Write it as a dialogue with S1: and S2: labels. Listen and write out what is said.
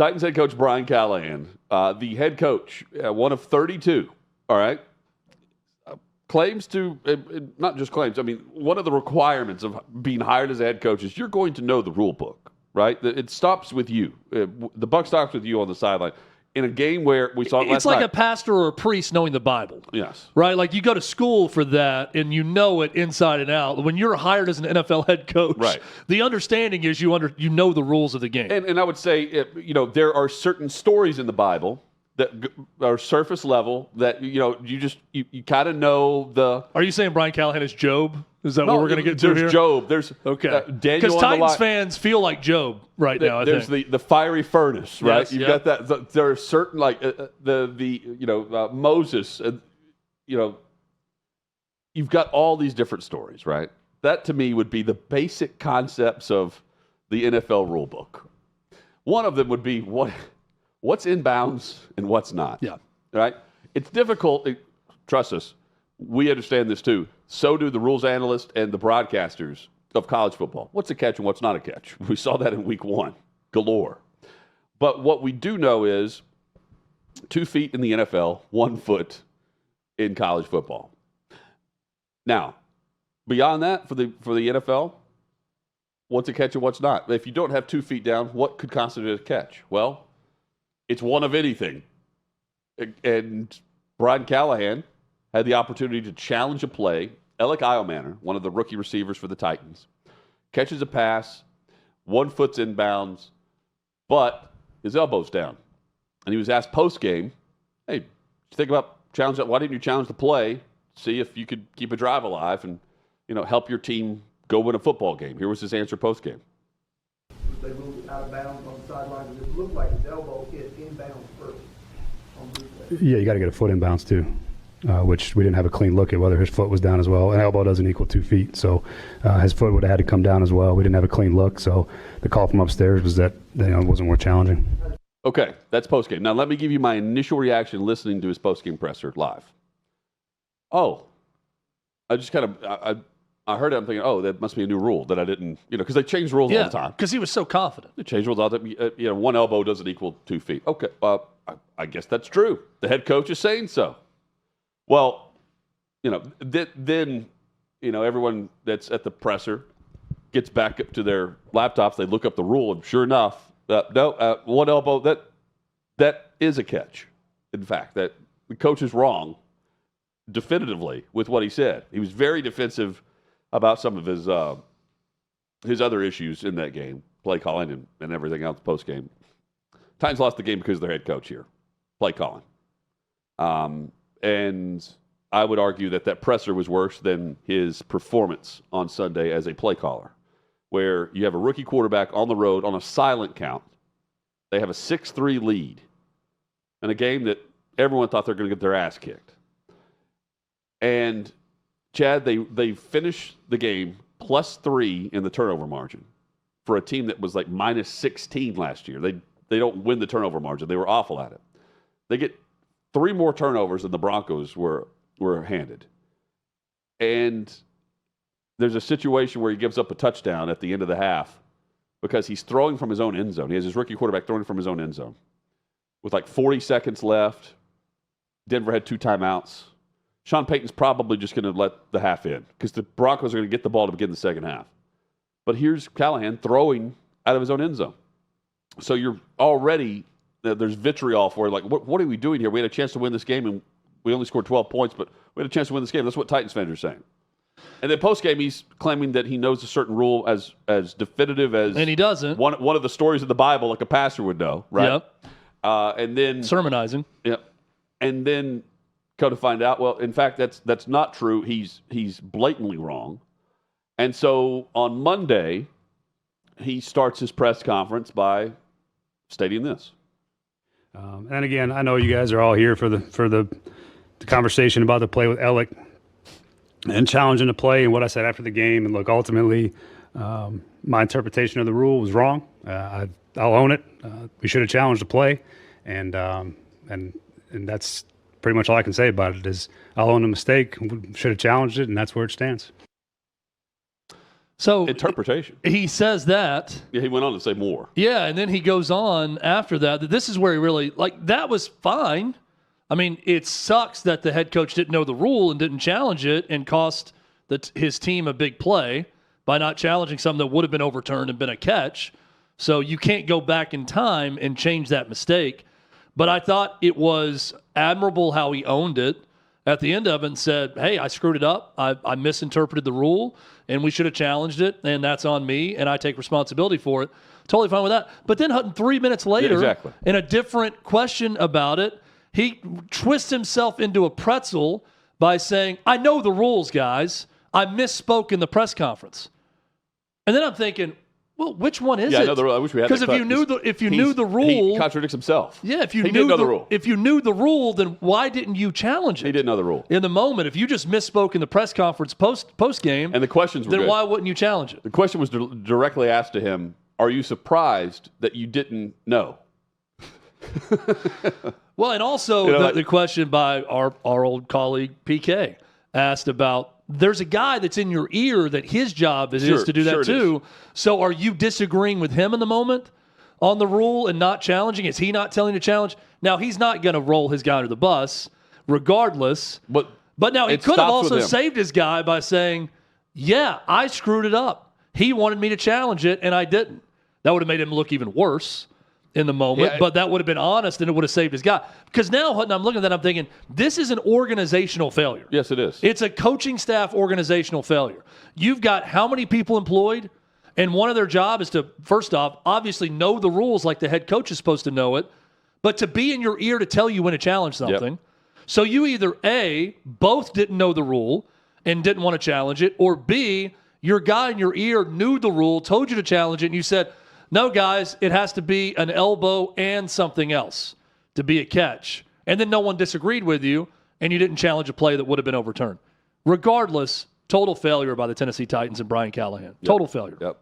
S1: Titans head coach Brian Callahan, the head coach, one of 32, all right, claims to, not just claims, I mean, one of the requirements of being hired as a head coach is you're going to know the rule book, right? It stops with you. The buck stops with you on the sideline. In a game where we saw it last night.
S2: It's like a pastor or a priest knowing the Bible.
S1: Yes.
S2: Right? Like you go to school for that and you know it inside and out. When you're hired as an NFL head coach,
S1: right,
S2: the understanding is you know the rules of the game.
S1: And I would say, there are certain stories in the Bible that are surface level that, you kind of know the...
S2: Are you saying Brian Callahan is Job? Is that what we're going to get to here?
S1: There's Job. There's
S2: okay.
S1: Daniel.
S2: Because Titans fans feel like Job right now.
S1: There's the fiery furnace, right?
S2: Yes,
S1: You've got that. There are certain Moses. You've got all these different stories, right? That to me would be the basic concepts of the NFL rule book. One of them would be what's in bounds and what's not.
S2: Yeah.
S1: Right. It's difficult. Trust us. We understand this too. So do the rules analysts and the broadcasters of college football. What's a catch and what's not a catch? We saw that in week 1, galore. But what we do know is 2 feet in the NFL, 1 foot in college football. Now, beyond that, for the NFL, what's a catch and what's not? If you don't have 2 feet down, what could constitute a catch? Well, it's one of anything. And Brian Callahan had the opportunity to challenge a play. Alec Eilmanor, one of the rookie receivers for the Titans, catches a pass, 1 foot's inbounds, but his elbow's down. And he was asked post-game, hey, think about challenging. Why didn't you challenge the play, see if you could keep a drive alive and help your team go win a football game? Here was his answer post-game.
S3: They moved it out of bounds on the sideline, and it looked like his elbow hit inbounds first.
S4: Yeah, you got to get a foot inbounds too. Which we didn't have a clean look at whether his foot was down as well. An elbow doesn't equal 2 feet, so his foot would have had to come down as well. We didn't have a clean look, so the call from upstairs was that it wasn't worth challenging.
S1: Okay, that's postgame. Now let me give you my initial reaction listening to his postgame presser live. Oh, I just kind of I heard it. I'm thinking, oh, that must be a new rule that I didn't, because they change rules all the time.
S2: Because he was so confident.
S1: They change rules all the time. 1 elbow doesn't equal 2 feet. Okay, I guess that's true. The head coach is saying so. Well, then everyone that's at the presser gets back up to their laptops. They look up the rule, and sure enough, 1 elbow, that is a catch. In fact, that the coach is wrong definitively with what he said. He was very defensive about some of his other issues in that game, play calling and everything else post game. Titans lost the game because of their head coach here, play calling. And I would argue that presser was worse than his performance on Sunday as a play caller, where you have a rookie quarterback on the road on a silent count. They have a 6-3 lead in a game that everyone thought they're going to get their ass kicked. And, Chad, they finished the game +3 in the turnover margin for a team that was like -16 last year. They don't win the turnover margin. They were awful at it. They get 3 more turnovers than the Broncos were handed. And there's a situation where he gives up a touchdown at the end of the half because he's throwing from his own end zone. He has his rookie quarterback throwing from his own end zone. With like 40 seconds left, Denver had 2 timeouts. Sean Payton's probably just going to let the half in because the Broncos are going to get the ball to begin the second half. But here's Callahan throwing out of his own end zone. So you're already... There's vitriol for it. Like, what are we doing here? We had a chance to win this game, and we only scored 12 points, but we had a chance to win this game. That's what Titans fans are saying. And then post-game, he's claiming that he knows a certain rule as definitive as...
S2: And he doesn't.
S1: One of the stories of the Bible, like a pastor would know, right?
S2: Yep.
S1: And then...
S2: Sermonizing.
S1: Yep. And then come to find out, well, in fact, that's not true. He's blatantly wrong. And so on Monday, he starts his press conference by stating this.
S4: And again, I know you guys are all here for the conversation about the play with Alec and challenging the play and what I said after the game. And look, ultimately, my interpretation of the rule was wrong. I'll own it. We should have challenged the play, and that's pretty much all I can say about it. Is I'll own the mistake. We should have challenged it, and that's where it stands.
S2: So
S1: interpretation.
S2: he says that.
S1: Yeah, he went on to say more.
S2: Yeah, and then he goes on after that. This is where he really, that was fine. I mean, it sucks that the head coach didn't know the rule and didn't challenge it and cost his team a big play by not challenging something that would have been overturned and been a catch. So you can't go back in time and change that mistake. But I thought it was admirable how he owned it at the end of it and said, hey, I screwed it up. I misinterpreted the rule, and we should have challenged it, and that's on me, and I take responsibility for it. Totally fine with that. But then Hutton, 3 minutes later, in a different question about it, he twists himself into a pretzel by saying, I know the rules, guys. I misspoke in the press conference. And then I'm thinking, well, which one is it?
S1: I wish we had
S2: because if you knew the rule,
S1: he contradicts himself.
S2: Yeah, if you
S1: didn't know the rule.
S2: If you knew the rule, then why didn't you challenge it?
S1: He didn't know the rule
S2: in the moment. If you just misspoke in the press conference post game,
S1: and the questions were
S2: then
S1: good.
S2: Why wouldn't you challenge it?
S1: The question was directly asked to him: are you surprised that you didn't know?
S2: Well, and also the question by our old colleague PK asked about, there's a guy that's in your ear that his job is to do that too. So are you disagreeing with him in the moment on the rule and not challenging? Is he not telling you to challenge? Now, he's not going to roll his guy under the bus regardless. But now he could have also saved his guy by saying, yeah, I screwed it up. He wanted me to challenge it, and I didn't. That would have made him look even worse in the moment, but that would have been honest, and it would have saved his guy. Because now, Hutton, I'm looking at that, I'm thinking, this is an organizational failure.
S1: Yes, it is.
S2: It's a coaching staff organizational failure. You've got how many people employed? And one of their job is to, first off, obviously know the rules like the head coach is supposed to know it, but to be in your ear to tell you when to challenge something. Yep. So you either, A, both didn't know the rule and didn't want to challenge it, or B, your guy in your ear knew the rule, told you to challenge it, and you said, no, guys, it has to be an elbow and something else to be a catch. And then no one disagreed with you, and you didn't challenge a play that would have been overturned. Regardless, total failure by the Tennessee Titans and Brian Callahan. Total failure.
S1: Yep.